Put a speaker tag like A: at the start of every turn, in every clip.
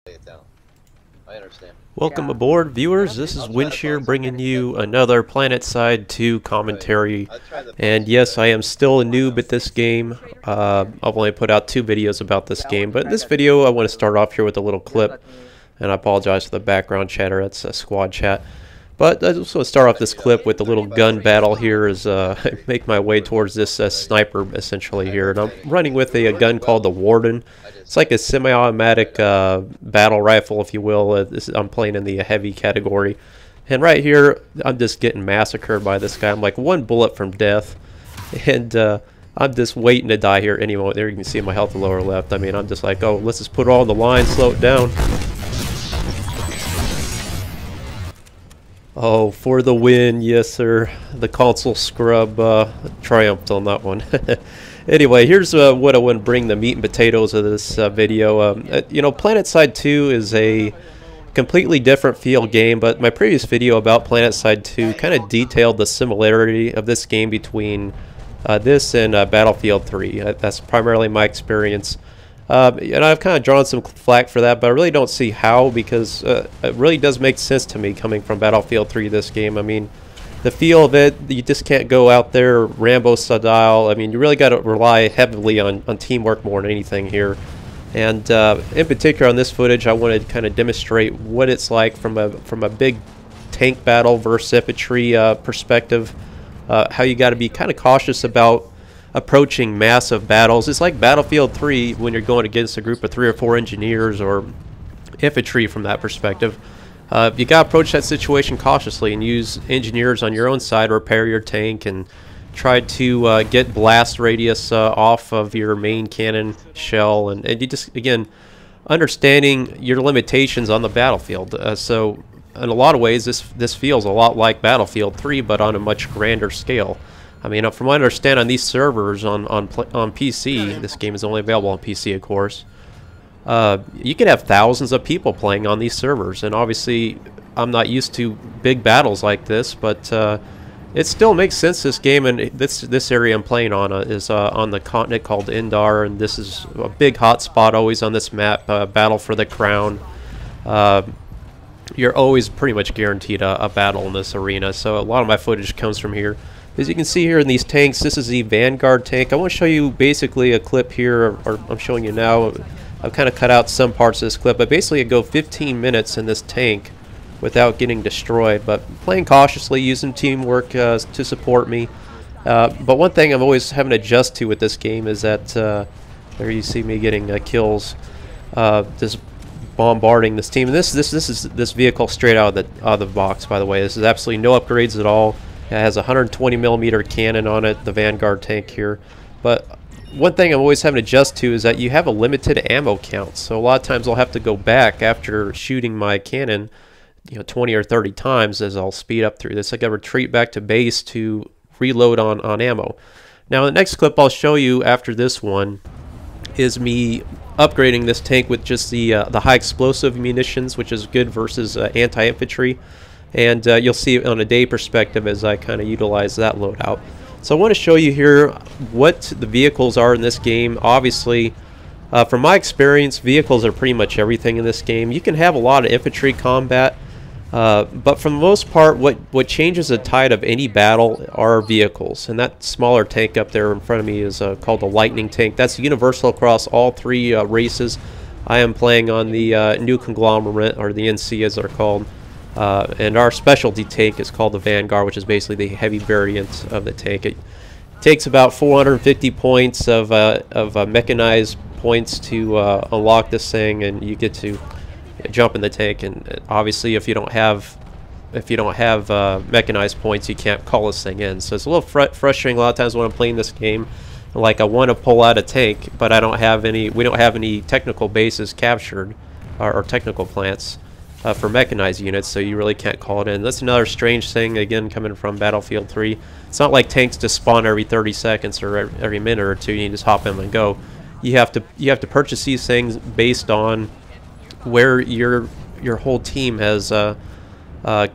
A: it down. I understand.
B: Welcome aboard, viewers. This is Windshear bringing you another Planetside 2 commentary. And yes, I am still a noob at this game. I've only put out 2 videos about this game, but in this video I want to start off here with a little clip. And I apologize for the background chatter, that's a squad chat. But I just want to start off this clip with a little gun battle here as I make my way towards this sniper essentially here. And I'm running with a gun called the Warden. It's like a semi-automatic battle rifle, if you will. I'm playing in the heavy category. And right here, I'm just getting massacred by this guy. I'm like 1 bullet from death. And I'm just waiting to die here any moment. There you can see my health in the lower left. I mean, I'm just like, oh, let's just put it all on the line, slow it down. Oh, for the win, yes sir. The console scrub triumphed on that one. Anyway, here's what I want to bring the meat and potatoes of this video. You know, Planetside 2 is a completely different feel game, but my previous video about Planetside 2 kind of detailed the similarity of this game between this and Battlefield 3. That's primarily my experience. And I've kind of drawn some flack for that, but I really don't see how, because it really does make sense to me coming from Battlefield 3 this game. I mean, the feel of it, you just can't go out there Rambo style. I mean, you really got to rely heavily on teamwork more than anything here. And in particular on this footage, I wanted to kind of demonstrate what it's like from a big tank battle versus infantry perspective. How you got to be kind of cautious about approaching massive battles. It's like Battlefield 3 when you're going against a group of 3 or 4 engineers or infantry from that perspective. You gotta approach that situation cautiously and use engineers on your own side to repair your tank and try to get blast radius off of your main cannon shell, and you just, again, understanding your limitations on the battlefield. So in a lot of ways this feels a lot like Battlefield 3, but on a much grander scale. I mean, from what I understand, on these servers on PC, this game is only available on PC, of course. You can have thousands of people playing on these servers, and obviously, I'm not used to big battles like this, but it still makes sense. This game, and this area I'm playing on is on the continent called Indar, and this is a big hotspot always on this map. Battle for the crown. You're always pretty much guaranteed a battle in this arena, so a lot of my footage comes from here. As you can see here in these tanks, this is the Vanguard tank. I want to show you basically a clip here, or I'm showing you now. I've kind of cut out some parts of this clip, but basically I go 15 minutes in this tank without getting destroyed, but playing cautiously, using teamwork to support me. But one thing I'm always having to adjust to with this game is that there you see me getting kills, just bombarding this team. And this vehicle straight out of the box, by the way. This is absolutely no upgrades at all. It has a 120mm cannon on it, the Vanguard tank here. But one thing I'm always having to adjust to is that you have a limited ammo count. So a lot of times I'll have to go back after shooting my cannon, you know, 20 or 30 times as I'll speed up through this. I gotta retreat back to base to reload on ammo. Now the next clip I'll show you after this one is me upgrading this tank with just the high explosive munitions, which is good versus anti-infantry. And you'll see on a day perspective as I kind of utilize that loadout. So I want to show you here what the vehicles are in this game. Obviously, from my experience, vehicles are pretty much everything in this game. You can have a lot of infantry combat, but for the most part, what changes the tide of any battle are vehicles. And that smaller tank up there in front of me is called the Lightning tank. That's universal across all 3 races. I am playing on the new conglomerate, or the NC as they're called. And our specialty tank is called the Vanguard, which is basically the heavy variant of the tank. It takes about 450 points of mechanized points to unlock this thing, and you get to jump in the tank. And obviously, if you don't have mechanized points, you can't call this thing in. So it's a little frustrating a lot of times when I'm playing this game. Like, I want to pull out a tank, but I don't have any. We don't have any technical bases captured, or technical plants. For mechanized units, so you really can't call it in. That's another strange thing, again, coming from Battlefield 3. It's not like tanks just spawn every 30 seconds or every minute or two. You just hop in and go. You have to purchase these things based on where your whole team has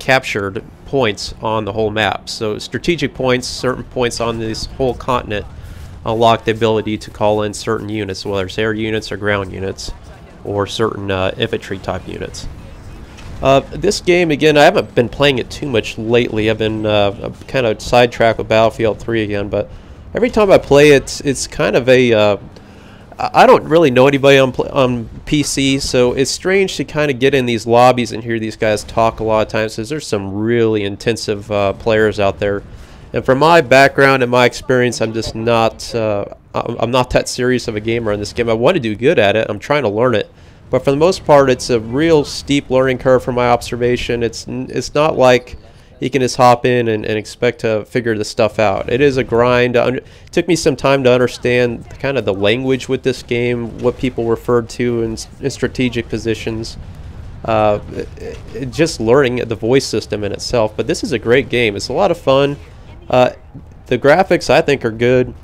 B: captured points on the whole map. So strategic points, certain points on this whole continent, unlock the ability to call in certain units, whether it's air units or ground units. or certain infantry type units. This game, again, I haven't been playing it too much lately. I've been kind of sidetracked with Battlefield 3 again, but every time I play it, it's kind of a... I don't really know anybody on PC, so it's strange to kind of get in these lobbies and hear these guys talk a lot of times, because there's some really intensive players out there. And from my background and my experience, I'm just not... I'm not that serious of a gamer in this game. I want to do good at it. I'm trying to learn it. But for the most part, it's a real steep learning curve from my observation. It's not like you can just hop in and expect to figure this stuff out. It is a grind. It took me some time to understand kind of the language with this game, what people referred to in strategic positions. Just learning the voice system in itself. But this is a great game. It's a lot of fun. The graphics, I think, are good.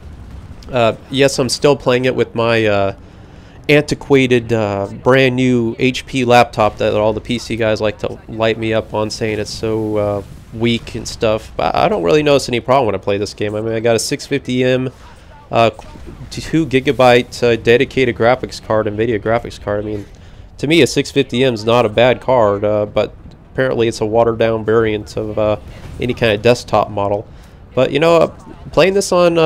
B: Yes, I'm still playing it with my antiquated brand new HP laptop that all the PC guys like to light me up on, saying it's so weak and stuff, but I don't really notice any problem when I play this game. I mean, I got a 650M 2 gigabyte dedicated graphics card, NVIDIA graphics card. I mean, to me a 650M is not a bad card, but apparently it's a watered down variant of any kind of desktop model. But you know, playing this on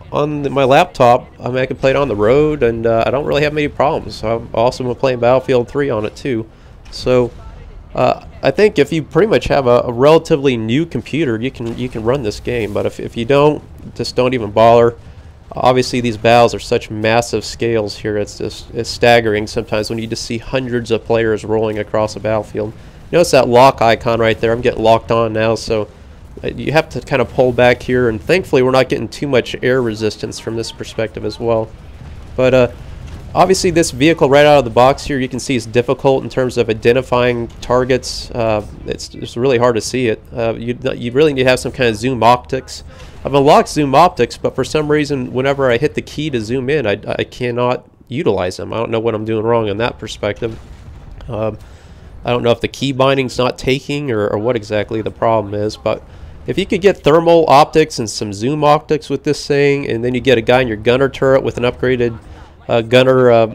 B: my laptop, I mean, I can play it on the road, and I don't really have many problems. I'm also playing Battlefield 3 on it too. So I think if you pretty much have a relatively new computer, you can run this game. But if you don't, just don't even bother. Obviously, these battles are such massive scales here. It's staggering sometimes when you just see hundreds of players rolling across a battlefield. Notice that lock icon right there. I'm getting locked on now, so you have to kind of pull back here, and thankfully we're not getting too much air resistance from this perspective as well. But obviously this vehicle right out of the box here, you can see it's difficult in terms of identifying targets. It's really hard to see it. You really need to have some kind of zoom optics. I've unlocked zoom optics, but for some reason whenever I hit the key to zoom in, I cannot utilize them. I don't know what I'm doing wrong in that perspective. I don't know if the key binding's not taking or what exactly the problem is, but if you could get thermal optics and some zoom optics with this thing, and then you get a guy in your gunner turret with an upgraded gunner,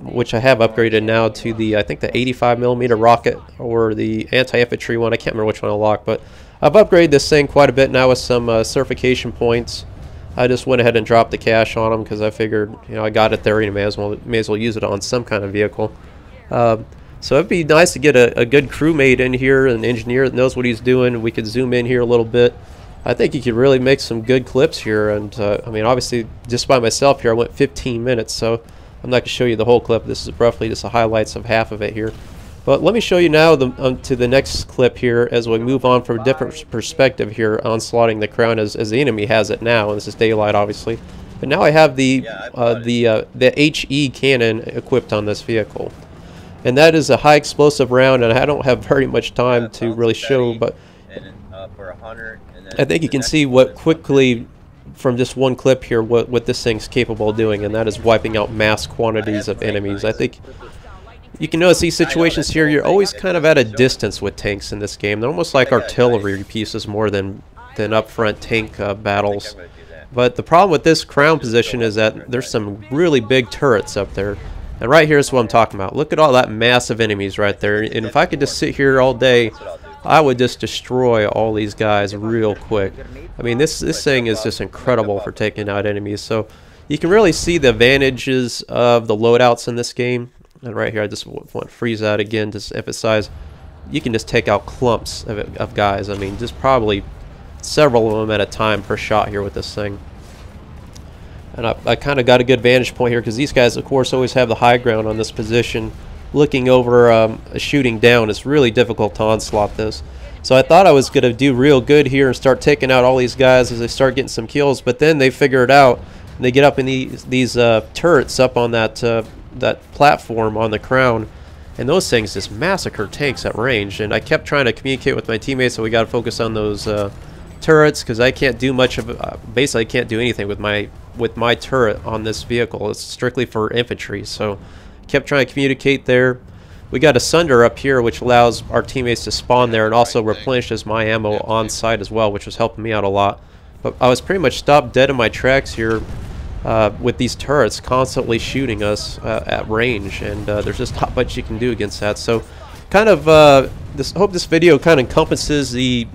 B: which I have upgraded now to the, I think the 85mm rocket or the anti-infantry one. I can't remember which one I unlocked, but I've upgraded this thing quite a bit now with some certification points. I just went ahead and dropped the cash on them because I figured, you know, I got it there, you may as well use it on some kind of vehicle. So it'd be nice to get a good crewmate in here, an engineer that knows what he's doing. We could zoom in here a little bit. I think you could really make some good clips here. And I mean, obviously, just by myself here, I went 15 minutes, so I'm not going to show you the whole clip. This is roughly just the highlights of half of it here. But let me show you now to the next clip here as we move on from a different perspective here, onslaughting the crown as the enemy has it now. And this is daylight, obviously. But now I have the HE cannon equipped on this vehicle. And that is a high explosive round, and I don't have very much time to really show, but I think you can see what quickly, from just one clip here, what this thing's capable of doing, and that is wiping out mass quantities of enemies. I think you can notice these situations here, you're always kind of at a distance with tanks in this game. They're almost like artillery pieces more than up-front tank battles. But the problem with this crown position is that there's some really big turrets up there. And right here is what I'm talking about. Look at all that massive enemies right there. And if I could just sit here all day, I would just destroy all these guys real quick. I mean, this thing is just incredible for taking out enemies. So you can really see the advantages of the loadouts in this game. And right here, I just want to freeze that again to emphasize. You can just take out clumps of guys. I mean, just probably several of them at a time per shot here with this thing. And I kind of got a good vantage point here because these guys, of course, always have the high ground on this position. Looking over, shooting down, it's really difficult to onslaught this. So I thought I was going to do real good here and start taking out all these guys as they start getting some kills. But then they figure it out, and they get up in these turrets up on that platform on the crown. And those things just massacre tanks at range. And I kept trying to communicate with my teammates, so we got to focus on those turrets because I can't do much of basically I can't do anything with my turret on this vehicle. It's strictly for infantry, so kept trying to communicate there. We got a sunder up here which allows our teammates to spawn there and also replenishes my ammo on site as well, which was helping me out a lot. But I was pretty much stopped dead in my tracks here with these turrets constantly shooting us at range, and there's just not much you can do against that. So kind of hope this video kind of encompasses the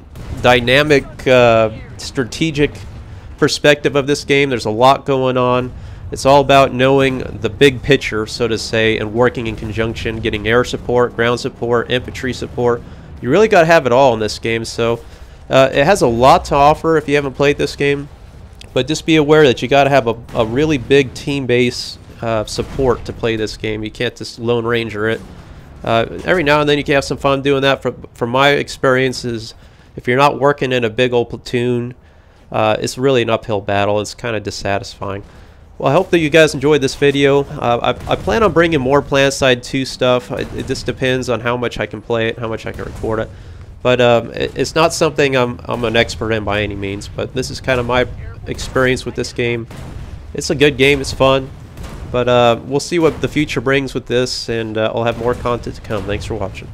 B: dynamic strategic perspective of this game. There's a lot going on. It's all about knowing the big picture, so to say, and working in conjunction, getting air support, ground support, infantry support. You really got to have it all in this game. So it has a lot to offer if you haven't played this game, but just be aware that you got to have a really big team base support to play this game. You can't just Lone Ranger it. Every now and then you can have some fun doing that. From my experiences, if you're not working in a big old platoon, it's really an uphill battle. It's kind of dissatisfying. Well, I hope that you guys enjoyed this video. I plan on bringing more Planetside 2 stuff. It just depends on how much I can play it, how much I can record it. But it's not something I'm an expert in by any means. But this is kind of my experience with this game. It's a good game. It's fun. But we'll see what the future brings with this, and I'll have more content to come. Thanks for watching.